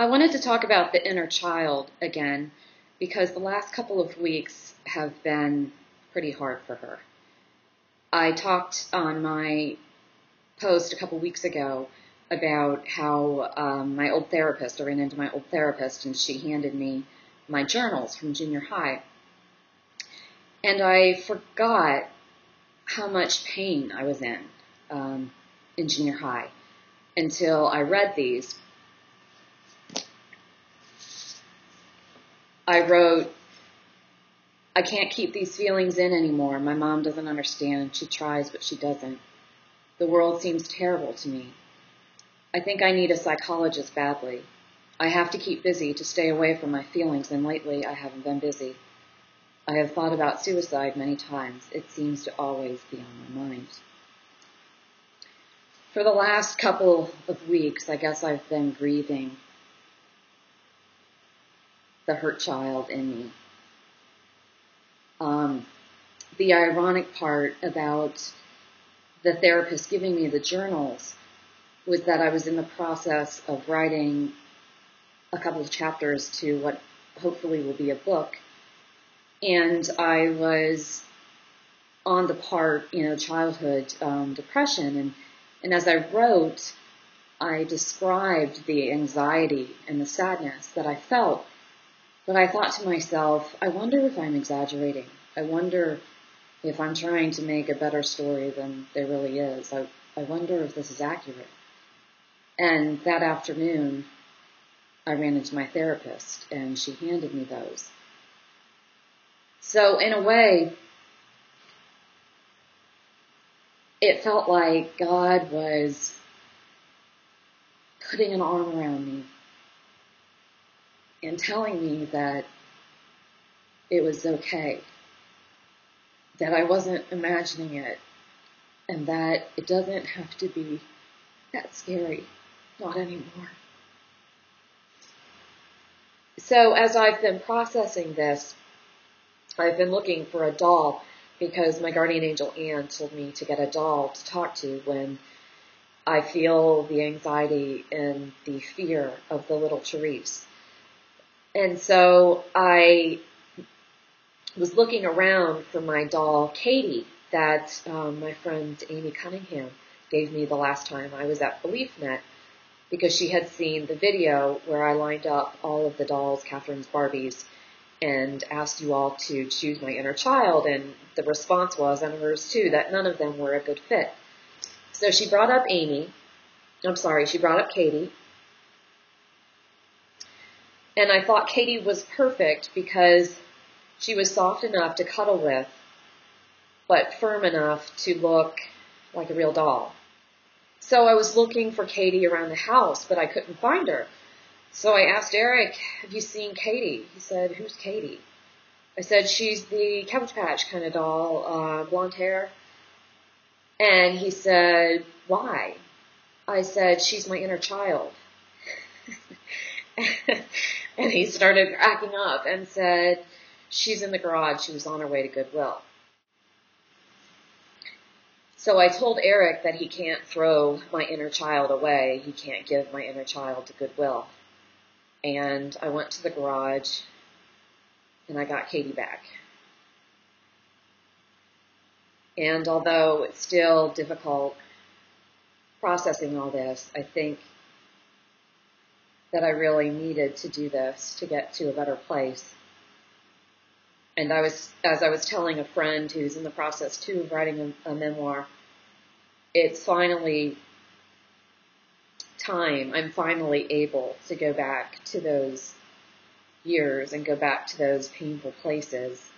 I wanted to talk about the inner child again because the last couple of weeks have been pretty hard for her. I talked on my post a couple weeks ago about how I ran into my old therapist, and she handed me my journals from junior high. And I forgot how much pain I was in junior high until I read these. I wrote, "I can't keep these feelings in anymore. My mom doesn't understand. She tries, but she doesn't. The world seems terrible to me. I think I need a psychologist badly. I have to keep busy to stay away from my feelings, and lately I haven't been busy. I have thought about suicide many times. It seems to always be on my mind." For the last couple of weeks, I guess I've been grieving the hurt child in me. The ironic part about the therapist giving me the journals was that I was in the process of writing a couple of chapters to what hopefully will be a book. And I was on the part, childhood depression. And as I wrote, I described the anxiety and the sadness that I felt. But I thought to myself, I wonder if I'm exaggerating. I wonder if I'm trying to make a better story than there really is. I wonder if this is accurate. And that afternoon, I ran into my therapist, and she handed me those. So in a way, it felt like God was putting an arm around me and telling me that it was okay, that I wasn't imagining it, and that it doesn't have to be that scary, not anymore. So as I've been processing this, I've been looking for a doll because my guardian angel Anne told me to get a doll to talk to when I feel the anxiety and the fear of the little Therese. And so I was looking around for my doll, Katie, that my friend Amy Cunningham gave me the last time I was at BeliefNet, because she had seen the video where I lined up all of the dolls, Catherine's Barbies, and asked you all to choose my inner child, and the response was, and hers too, that none of them were a good fit. So she brought up she brought up Katie, and I thought Katie was perfect because she was soft enough to cuddle with, but firm enough to look like a real doll. So I was looking for Katie around the house, but I couldn't find her. So I asked Eric, "Have you seen Katie?" He said, "Who's Katie?" I said, "She's the Cabbage Patch kind of doll, blonde hair." And he said, "Why?" I said, "She's my inner child." And he started cracking up and said, "She's in the garage. She was on her way to Goodwill." So I told Eric that he can't throw my inner child away. He can't give my inner child to Goodwill. And I went to the garage, and I got Katie back. And although it's still difficult processing all this, I think that I really needed to do this to get to a better place. And as I was telling a friend who's in the process too of writing a memoir, it's finally time. I'm finally able to go back to those years and go back to those painful places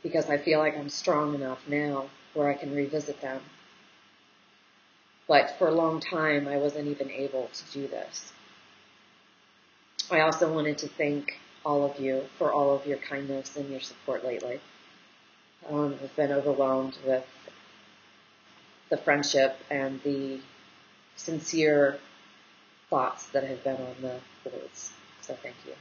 because I feel like I'm strong enough now where I can revisit them. But for a long time, I wasn't even able to do this. I also wanted to thank all of you for all of your kindness and your support lately. I've been overwhelmed with the friendship and the sincere thoughts that have been on the boards. So thank you.